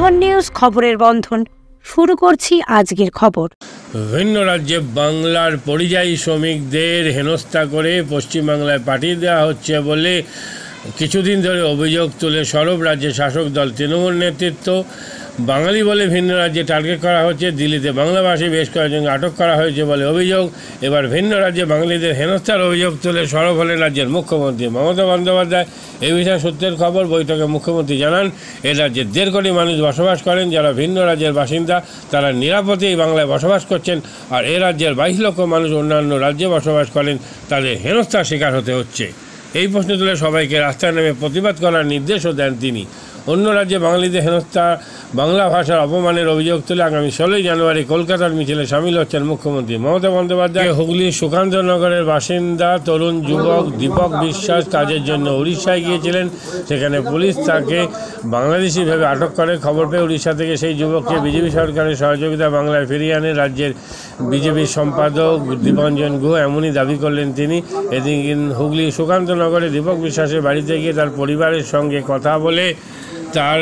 বন্ধন news, খবরের বন্ধন। শুরু করছি আজকের খবর। ভিন্ন রাজ্যে বাংলার পরিযায়ী শ্রমিকদের হেনস্থা করে পশ্চিমবাংলায় পাঠিয়ে দেওয়া হচ্ছে বলে কিছুদিন ধরে অভিযোগ তুলে সরব রাজ্যের শাসক দল তৃণমূল নেতৃত্ব। বাঙালি বলে ভিন্ন রাজ্যে টার্গেট করা হচ্ছে। দিল্লিতে বাংলাভাষী বেশ কয়েকজনকে আটক করা হয়েছে বলে অভিযোগ। এবার ভিন্ন রাজ্যে বাঙালিদের হেনস্থার অভিযোগ তুলে সরব হলেন রাজ্যের মুখ্যমন্ত্রী মমতা বন্দ্যোপাধ্যায়। এই বিষয়ে সূত্রের খবর, বৈঠকে মুখ্যমন্ত্রী জানান, এ রাজ্যে 1.5 কোটি মানুষ বসবাস করেন। যারা ভিন্ন রাজ্যের বাসিন্দা তারা নিরাপদেই বাংলায় বসবাস করছেন, আর এ রাজ্যের 22 লক্ষ মানুষ অন্যান্য রাজ্যে বসবাস করেন, তাদের হেনস্থার শিকার হতে হচ্ছে। এই প্রশ্ন তুলে সবাইকে রাস্তায় নেমে প্রতিবাদ করার নির্দেশও দেন তিনি। অন্য রাজ্যে বাঙালিদের হেনস্থা, বাংলা ভাষার অপমানের অভিযোগ তুলে আগামী 16 জানুয়ারি কলকাতার মিছিলে সামিল হচ্ছেন মুখ্যমন্ত্রী মমতা বন্দ্যোপাধ্যায়। হুগলির সুকান্তনগরের বাসিন্দা তরুণ যুবক দীপক বিশ্বাস কাজের জন্য উড়িষ্যায় গিয়েছিলেন। সেখানে পুলিশ তাকে বাংলাদেশি ভেবে আটক করে। খবর পেয়ে উড়িষ্যা থেকে সেই যুবককে বিজেপি সরকারের সহযোগিতা বাংলায় ফিরিয়ে আনে রাজ্যের বিজেপির সম্পাদক দীপঞ্জন গুহ, এমনই দাবি করলেন তিনি। এদিন হুগলির সুকান্তনগরে দীপক বিশ্বাসের বাড়িতে গিয়ে তার পরিবারের সঙ্গে কথা বলে তার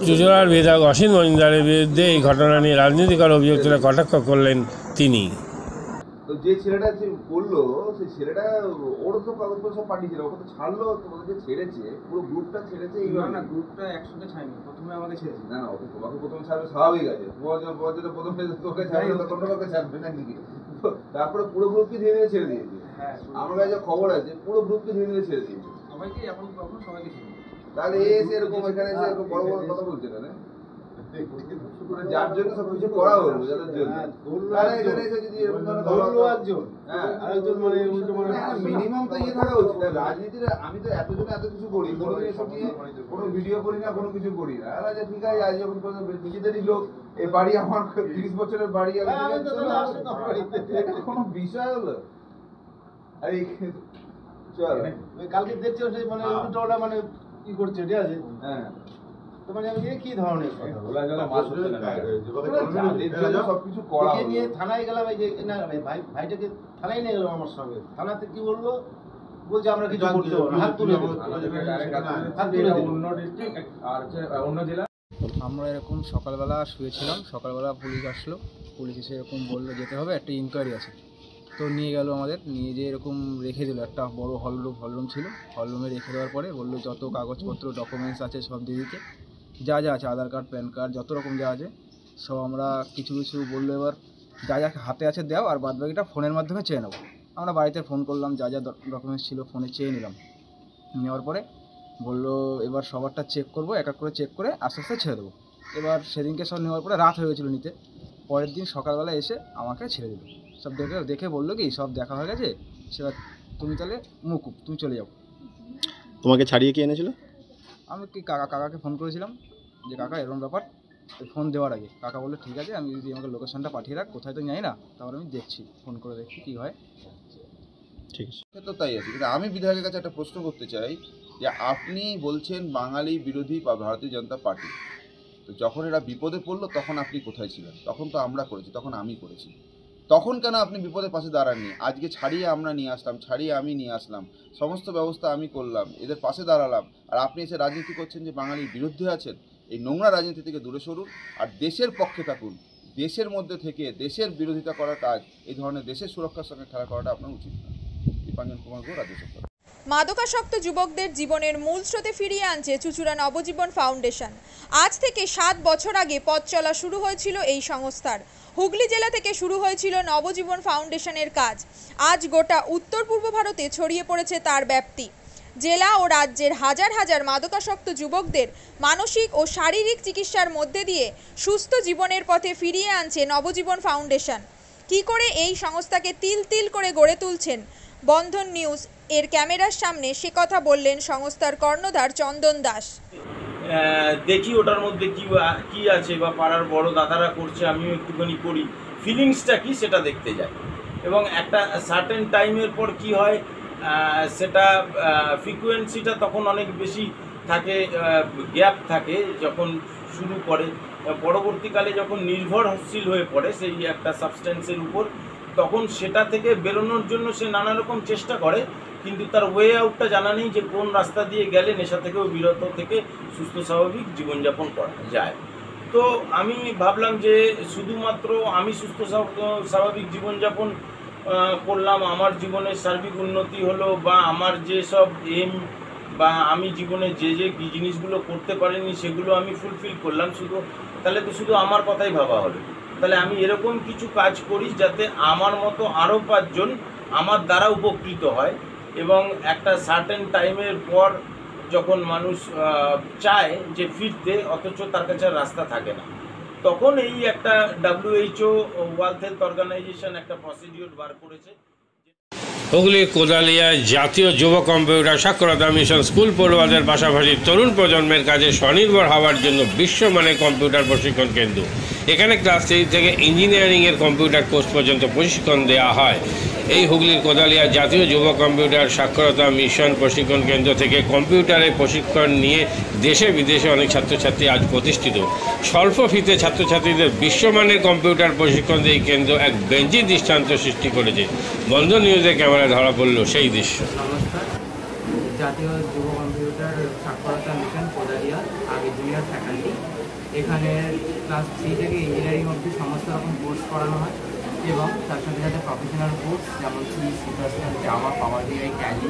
চুচড়ার বিধায়ক অসীম মজুমদারের বিরুদ্ধে এই ঘটনা নিয়ে রাজনীতিকর অভিযোগ তুলে কটাক্ষ করলেন তিনি। তো যে ছেলেটা যে বললো, সেই ছেলেটা ওর তো কাগজপত্র সব পাঠিয়েছিল, ওকে তো ছাড়লো, তোমাদেরকে ছেড়েছে, পুরো গ্রুপটা ছেড়েছে। না, গ্রুপটা একসাথে ছাড়েনি, প্রথমে আমাকে ছেড়েছে। না, ওকে তোমাকে প্রথমে ছাড়বে, স্বাভাবিক আছে। প্রথমে তোকে ছাড়বে, তখন তোকে ছাড়বে না নাকি? তারপরে পুরো গ্রুপকে ধীরে ধীরে ছেড়ে দিয়েছে। হ্যাঁ, আমার কাছে খবর আছে, পুরো গ্রুপকে ধীরে ধীরে ছেড়ে দিয়েছে সবাইকে। এখন সবাইকে ছেড়ে তাহলে এসে এরকম এখানে এসে এরকম বড় বড় কথা বলছে না, যার জন্য সবকিছু করা হলো, যাদের জন্য। এখানে এসে যদি এরকম মিনিমাম তো ইয়ে থাকা উচিত। রাজনীতির আমি তো এতজন এত কিছু করি, কোনো এসব নিয়ে কোনো ভিডিও করি না, কোনো কিছু করি না। ঠিক আছে, আজ যখন নিজেদেরই লোক, এই বাড়ি আমার 30 বছরের বাড়ি, কোনো বিষয় হলো? আরে চল, কালকে দেখছিল সেই মানে উল্টোটা মানে কি করছে, ঠিক আছে? হ্যাঁ, তো মানে আমি কি ধরনের সবকিছু করা নিয়ে থানায় গেলাম। এই যে না ভাইটাকে থানায় নিয়ে গেলাম আমার সঙ্গে। থানাতে কি বললো, বলছে আমরা কিছু করতে পারবো না, হাত তুলে অন্য ডিস্ট্রিক্ট আর অন্য জেলা। আমরা এরকম সকালবেলা শুয়েছিলাম, সকালবেলা পুলিশ আসলো। পুলিশ এসে এরকম বললো যেতে হবে, একটা ইনকোয়ারি আছে। তো নিয়ে গেল, আমাদের নিয়ে যেয়ে এরকম রেখে দিল। একটা বড় হলরুম ছিল, হলরুমে রেখে দেওয়ার পরে বললো যত কাগজপত্র ডকুমেন্টস আছে সব দিয়ে দিতে, যা যা আছে আধার কার্ড প্যান কার্ড যত রকম যা আছে সব। আমরা কিছু কিছু বললো এবার যা যা হাতে আছে দাও, আর বাদবাকিটা ফোনের মাধ্যমে চেয়ে নেবো। আমরা বাড়িতে ফোন করলাম, যা যা ডকুমেন্টস ছিল ফোনে চেয়ে নিলাম। নেওয়ার পরে বললো এবার সবারটা চেক করবো, এক এক করে চেক করে আস্তে আস্তে ছেড়ে দেবো। এবার সেদিনকে সব নেওয়ার পরে রাত হয়ে গেছিলো নিতে। পরের দিন সকালবেলা এসে আমাকে ছেড়ে দিল। সব দেখে বললো কি সব দেখা হয়ে গেছে, সেবার তুমি তাহলে মুকুব, তুমি চলে যাও। তোমাকে ছাড়িয়ে কে এনেছিল? আমি কি কাকাকে ফোন করেছিলাম যে কাকা এরকম ব্যাপার। ফোন দেওয়ার আগে কাকা বললো ঠিক আছে, আমি যদি আমাকে লোকেশনটা পাঠিয়ে রাখ, কোথায় তো জানি না, তারপর আমি দেখছি, ফোন করে দেখছি কী হয়। ঠিক আছে, তো তাই আছে। কিন্তু আমি বিধায়কের কাছে একটা প্রশ্ন করতে চাই যে আপনি বলছেন বাঙালি বিরোধী বা ভারতীয় জনতা পার্টি, তো যখন এরা বিপদে পড়লো তখন আপনি কোথায় ছিলেন? তখন তো আমরা করেছি, তখন আমি করেছি, তখন কেন আপনি বিপদের পাশে দাঁড়াননি? আজকে ছাড়িয়ে আমরা নিয়ে আসলাম, ছাড়িয়ে আমি নিয়ে আসলাম, সমস্ত ব্যবস্থা আমি করলাম, এদের পাশে দাঁড়ালাম, আর আপনি এসে রাজনীতি করছেন যে বাঙালির বিরুদ্ধে আছেন। এই নোংরা রাজনীতি থেকে দূরে সরুন আর দেশের পক্ষে থাকুন। দেশের মধ্যে থেকে দেশের বিরোধিতা করার কাজ, এই ধরনের দেশের সুরক্ষার সঙ্গে খেলা করাটা আপনার উচিত না। দীপাঞ্জন কুমার গুহ, রাজ্য সরকার। মাদকাসক্ত যুবকদের জীবনের মূল স্রোতে ফিরিয়ে আনছে চুঁচুড়া নবজীবন ফাউন্ডেশন। আজ থেকে 7 বছর আগে পথ চলা শুরু হয়েছিল এই সংস্থার। হুগলি জেলা থেকে শুরু হয়েছিল নবজীবন ফাউন্ডেশনের কাজ। আজ গোটা উত্তর পূর্ব ভারতে ছড়িয়ে পড়েছে তার ব্যাপ্তি। জেলা ও রাজ্যের হাজার হাজার মাদকাসক্ত যুবকদের মানসিক ও শারীরিক চিকিৎসার মধ্যে দিয়ে সুস্থ জীবনের পথে ফিরিয়ে আনছে নবজীবন ফাউন্ডেশন। কী করে এই সংস্থাকে তিল তিল করে গড়ে তুলছেন বন্ধন নিউজ এর ক্যামেরার সামনে, সে কথা বললেন সংস্থার কর্ণধার চন্দন দাস। দেখি ওটার মধ্যে কি আছে, বা পাড়ার বড় দাদারা করছে, আমিও একটুখানি করি, ফিলিংসটা কি সেটা দেখতে যাই। এবং একটা সার্টেন টাইমের পর কি হয়, সেটা ফ্রিকোয়েন্সিটা তখন অনেক বেশি থাকে, গ্যাপ থাকে যখন শুরু করে। পরবর্তীকালে যখন নির্ভরশীল হয়ে পড়ে সেই একটা সাবস্টেন্সের উপর, তখন সেটা থেকে বেরোনোর জন্য সে নানা রকম চেষ্টা করে, কিন্তু তার ওয়ে আউটটা জানা নেই যে কোন রাস্তা দিয়ে গেলে নেশা থেকেও বিরত থেকে সুস্থ স্বাভাবিক জীবনযাপন করা যায়। তো আমি ভাবলাম যে শুধুমাত্র আমি সুস্থ স্বাভাবিক জীবনযাপন করলাম, আমার জীবনের সার্বিক উন্নতি হলো, বা আমার যেসব এম বা আমি জীবনে যে জিনিসগুলো করতে পারিনি সেগুলো আমি ফুলফিল করলাম, তাহলে তো শুধু আমার কথাই ভাবা হলো। তাহলে আমি এরকম কিছু কাজ করি যাতে আমার মতো আরও 5 জন আমার দ্বারা উপকৃত হয়, এবং একটা সার্টেন টাইমের পর যখন মানুষ চায় যে ফিরতে, অথচ তার কাছে রাস্তা থাকে না, তখন এই একটা WHO ওয়ার্ল্ড হেলথ অর্গানাইজেশন একটা প্রসিডিউর বার করেছে। হুগলির কোদালিয়ায় জাতীয় যুব কম্পিউটার সাক্ষরতা মিশন স্কুল পড়ুয়াদের পাশাপাশি তরুণ প্রজন্মের কাজে স্বনির্ভর হওয়ার জন্য বিশ্বমানের কম্পিউটার প্রশিক্ষণ কেন্দ্র। এখানে ক্লাস 3 থেকে ইঞ্জিনিয়ারিংয়ের কম্পিউটার কোর্স পর্যন্ত প্রশিক্ষণ দেওয়া হয়। এই হুগলির কোদালিয়া জাতীয় যুব কম্পিউটার সাক্ষরতা মিশন প্রশিক্ষণ কেন্দ্র থেকে কম্পিউটারের প্রশিক্ষণ নিয়ে দেশে বিদেশে অনেক ছাত্রছাত্রী আজ প্রতিষ্ঠিত। স্বল্প ফিতে ছাত্রছাত্রীদের বিশ্বমানের কম্পিউটার প্রশিক্ষণ দিয়ে এই কেন্দ্র এক বেঞ্জি দৃষ্টান্ত সৃষ্টি করেছে। বন্ধ নিউজে ক্যামেরায় ধরা পড়ল সেই দৃশ্য। নমস্কার, জাতীয় যুব কম্পিউটার সাক্ষরতা মিশন কোদালিয়া, আগে জুনিয়র ফ্যাকাল্টি। এখানে ক্লাস 3 থেকে ইঞ্জিনিয়ারিং অবধি সমস্ত রকম কোর্স করানো হয়, এবং তার সাথে সাথে প্রফেশনাল কোর্স যেমন C++, Java, power BI, Tally,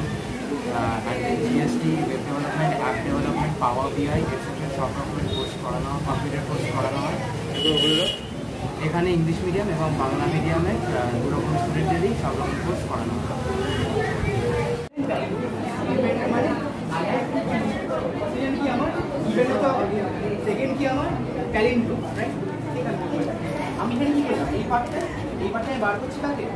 GST, web development, app development, power BI etcetera সব রকমের কোর্স করানো হয়, কম্পিউটার কোর্স করানো হয়। এখানে ইংলিশ মিডিয়াম এবং বাংলা মিডিয়ামে 2 রকম স্টুডেন্টেরই সব রকম কোর্স করানো হয়। সেকেন্ড কি আমার ট্যালেন্ট, রাইট? আমি এখানে কি করলাম, এই পার্টটা বার করছি কাকে,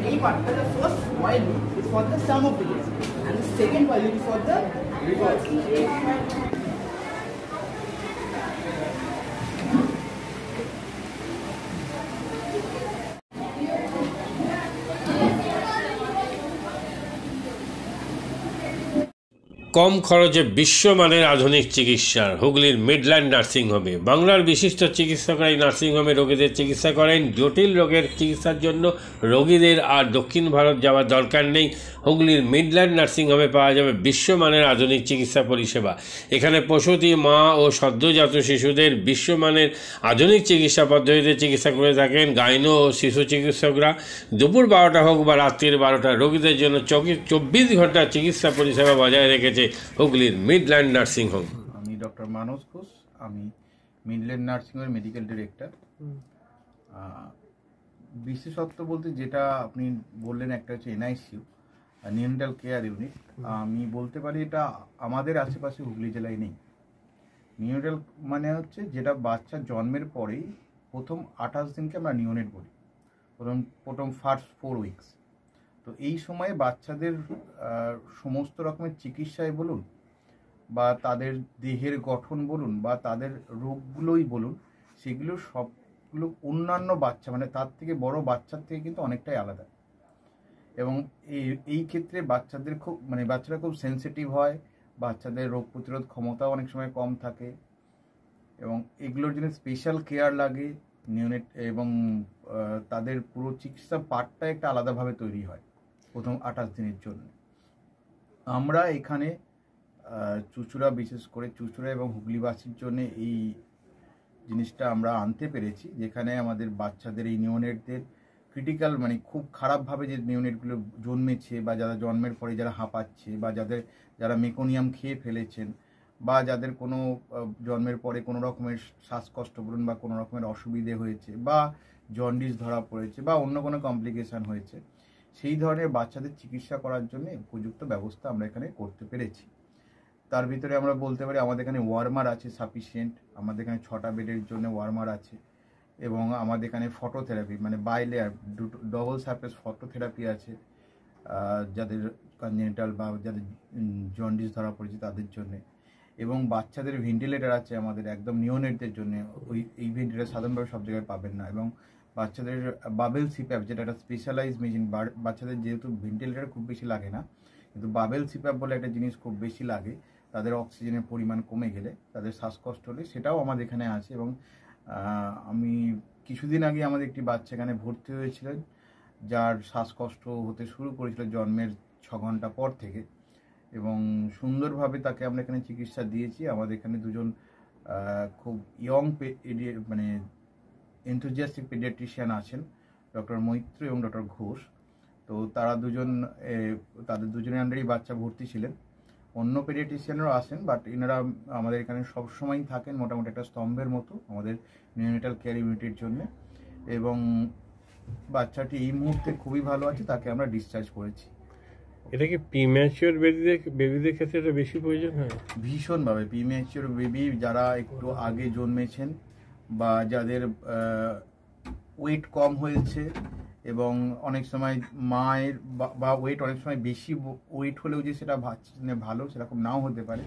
এই পার্টটা the first while loop is for the sum of digits and the second while loop is for the reverse. কম খরচে বিশ্বমানের আধুনিক চিকিৎসার হুগলির মিডল্যান্ড নার্সিংহোমে বাংলার বিশিষ্ট চিকিৎসকরা এই নার্সিংহোমে রোগীদের চিকিৎসা করেন। জটিল রোগের চিকিৎসার জন্য রোগীদের আর দক্ষিণ ভারত যাওয়ার দরকার নেই। হুগলির মিডল্যান্ড নার্সিংহোমে পাওয়া যাবে বিশ্বমানের আধুনিক চিকিৎসা পরিষেবা। এখানে প্রসূতি, মা ও সদ্যজাত শিশুদের বিশ্বমানের আধুনিক চিকিৎসা পদ্ধতিতে চিকিৎসা করে থাকেন গাইনো ও শিশু চিকিৎসকরা। দুপুর 12টা হোক বা রাত্রির 12টা, রোগীদের জন্য 24 ঘন্টা চিকিৎসা পরিষেবা বজায় রেখেছে হুগলির মিডল্যান্ড নার্সিংহোম। আমি ডক্টর মানস ঘোষ, আমি মিডল্যান্ড নার্সিংহোমের মেডিকেল ডিরেক্টর। বিশেষত্ব বলতে যেটা আপনি বললেন, একটা হচ্ছে NICU, নিউনেটাল কেয়ার ইউনিট। আমি বলতে পারি এটা আমাদের আশেপাশে হুগলি জেলায় নেই। নিউনেটাল মানে হচ্ছে যেটা বাচ্চা জন্মের পরেই প্রথম 28 দিনকে আমরা নিউনেট বলি, প্রথম ফার্স্ট 4 উইকস। তো এই সময়ে বাচ্চাদের সমস্ত রকমের চিকিৎসায় বলুন, বা তাদের দেহের গঠন বলুন, বা তাদের রোগগুলোই বলুন, সেগুলো সবগুলো অন্যান্য বাচ্চা মানে তার থেকে বড় বাচ্চার থেকে কিন্তু অনেকটাই আলাদা। এবং এই ক্ষেত্রে বাচ্চাদের বাচ্চারা খুব সেন্সিটিভ হয়, বাচ্চাদের রোগ প্রতিরোধ ক্ষমতাও অনেক সময় কম থাকে, এবং এগুলোর জন্য স্পেশাল কেয়ার লাগে নিউনেট, এবং তাদের পুরো চিকিৎসা পার্টটা একটা আলাদাভাবে তৈরি হয় প্রথম 28 দিনের জন্য। আমরা এখানে চুঁচুড়া, বিশেষ করে চুঁচুড়া এবং হুগলিবাসীর জন্য এই জিনিসটা আমরা আনতে পেরেছি, যেখানে আমাদের বাচ্চাদের এই নিউনেটদের ক্রিটিক্যাল খুব খারাপভাবে যে নিউনেটগুলো জন্মেছে, বা যারা জন্মের পরে যারা হাঁপাচ্ছে, বা যারা মেকোনিয়াম খেয়ে ফেলেছেন, বা যাদের কোনো জন্মের পরে কোনো রকমের শ্বাসকষ্ট বলুন, বা কোনো রকমের অসুবিধে হয়েছে, বা জন্ডিস ধরা পড়েছে, বা অন্য কোনো কমপ্লিকেশান হয়েছে, সেই ধরনের বাচ্চাদের চিকিৎসা করার জন্য উপযুক্ত ব্যবস্থা আমরা এখানে করতে পেরেছি। তার ভিতরে আমরা বলতে পারি আমাদের এখানে ওয়ার্মার আছে সাফিসিয়েন্ট, আমাদের এখানে 6টা বেডের জন্য ওয়ার্মার আছে, এবং আমাদের এখানে phototherapy bilayer double surface phototherapy আছে যাদের কনজেনিটাল বা যাদের জন্ডিস ধরা পড়েছে তাদের জন্যে, এবং বাচ্চাদের ভেন্টিলেটার আছে আমাদের একদম নিওনেটদের জন্য। এই ভেন্টিলেটার সাধারণভাবে সব জায়গায় পাবেন না, এবং বাচ্চাদের বাবেল সিপ্যাপ, যেটা একটা স্পেশালাইজ মেশিন, বাচ্চাদের যেহেতু ভেন্টিলেটার খুব বেশি লাগে না, কিন্তু বাবেল সিপ্যাপ বলে একটা জিনিস খুব বেশি লাগে, তাদের অক্সিজেনের পরিমাণ কমে গেলে, তাদের শ্বাসকষ্ট হলে, সেটাও আমাদের এখানে আছে। এবং আমি কিছুদিন আগে আমাদের একটি বাচ্চা এখানে ভর্তি হয়েছিলেন, যার শ্বাসকষ্ট হতে শুরু করেছিল জন্মের 6 ঘন্টা পর থেকে, এবং সুন্দরভাবে তাকে আমরা এখানে চিকিৎসা দিয়েছি। আমাদের এখানে দুজন খুব ইয়ং মানে এনথুজিয়াস্টিক পেডিয়াট্রিশিয়ান আছেন, ডক্টর মৈত্র এবং ডক্টর ঘোষ। তো তারা দুজন তাদের দুজনের আন্ডারেই বাচ্চা ভর্তি ছিলেন। অন্য পেডিয়াট্রিশিয়ানরাও আসেন, বাট এনারা আমাদের এখানে সবসময়ই থাকেন মোটামুটি একটা স্তম্ভের মতো আমাদের নিউনেটাল কেয়ার ইউনিটের জন্য। এবং বাচ্চাটি এই মুহূর্তে খুবই ভালো আছে, তাকে আমরা ডিসচার্জ করেছি। এটা কি প্রিম্যাচিওর বেবিদের ক্ষেত্রে এটা বেশি প্রয়োজন হয়? ভীষণভাবে প্রিম্যাচিওর বেবি যারা একটু আগে জন্মেছেন বা যাদের ওয়েট কম হয়েছে, এবং অনেক সময় মায়ের বা ওয়েট অনেক সময় বেশি ওয়েট হলেও যে সেটা ভালো সেরকম নাও হতে পারে,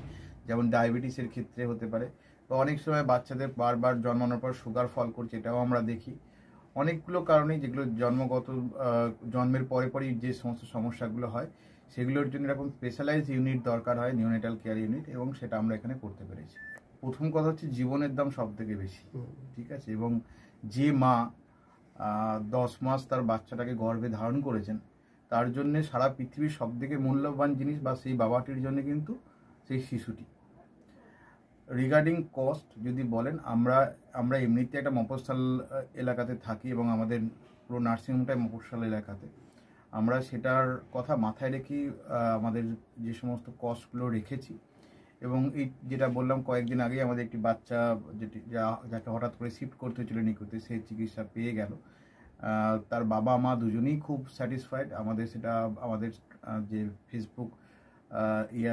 যেমন ডায়াবেটিসের ক্ষেত্রে হতে পারে, বা অনেক সময় বাচ্চাদের বারবার জন্মানোর পর সুগার ফল করছে, এটাও আমরা দেখি। অনেকগুলো কারণেই যেগুলো জন্মের পরে পরেই যে সমস্ত সমস্যাগুলো হয় সেগুলোর জন্য এরকম স্পেশালাইজ ইউনিট দরকার হয়, নিউনেটাল কেয়ার ইউনিট, এবং সেটা আমরা এখানে করতে পেরেছি। প্রথম কথা হচ্ছে জীবনের দাম সব থেকে বেশি, ঠিক আছে, এবং যে মা 10 মাস তার বাচ্চাটাকে গর্ভে ধারণ করেছেন তার জন্য সারা পৃথিবীর সব থেকে মূল্যবান জিনিস বা সেই বাবাটির জন্য কিন্তু সেই শিশুটি। রিগার্ডিং কস্ট যদি বলেন, আমরা এমনিতে একটা মফস্বল এলাকাতে থাকি এবং আমাদের পুরো নার্সিংহোমটাই মফস্বল এলাকাতে। আমরা সেটার কথা মাথায় রেখেই আমাদের যে সমস্ত কস্টগুলো রেখেছি। এবং এই যেটা বললাম কয়েকদিন আগেই আমাদের একটি বাচ্চা যাকে হঠাৎ করে শিফট করতে হয়েছিল নিকুতে, সেই চিকিৎসা পেয়ে গেল। তার বাবা মা দুজনেই খুব স্যাটিসফাইড। আমাদের যে ফেসবুক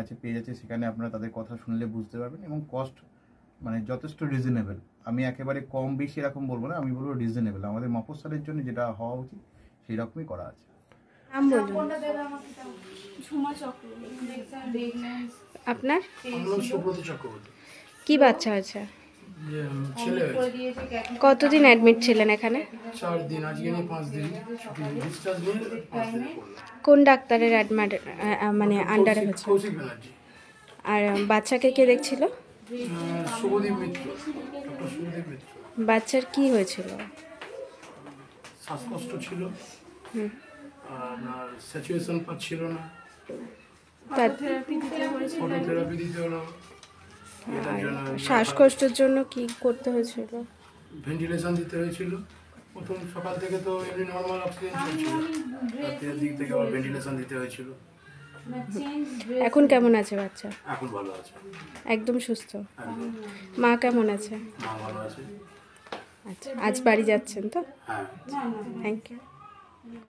আছে, পেজ আছে, সেখানে আপনারা তাদের কথা শুনলে বুঝতে পারবেন। এবং কস্ট মানে যথেষ্ট রিজনেবল। আমি একেবারে কম বেশি এরকম বলবো না, আমি বলবো রিজনেবল। আমাদের মফস্বলের জন্য যেটা হওয়া উচিত সেই রকমই করা আছে। আপনার কি বাচ্চা আছে? কতদিন অ্যাডমিট ছিলেন এখানে? 4 দিন, আজকে নিয়ে 5 দিন। কোন ডাক্তারের মানে আন্ডারে হয়েছে? আর বাচ্চাকে কে দেখছিল? শুভদীপ মিত্র, ডক্টর শুভদীপ মিত্র। বাচ্চার কি হয়েছিল? শ্বাসকষ্ট ছিল, আপনার স্যাচুরেশন পাচ্ছিল না, ফটোথেরাপি দিতে হলো। শ্বাসকষ্টের জন্য কি করতে হয়েছিল? ভেন্টিলেশন দিতে হয়েছিল। প্রথম সকাল থেকে তো এমনি নর্মাল অক্সিজেন চলছিল, রাতের দিক থেকে আবার ভেন্টিলেশন দিতে হয়েছিল। এখন কেমন আছে বাচ্চা? এখন ভালো আছে, একদম সুস্থ। মা কেমন আছে? মা ভালো আছে। আচ্ছা, আজ বাড়ি যাচ্ছেন তো? হ্যাঁ, থ্যাংক ইউ।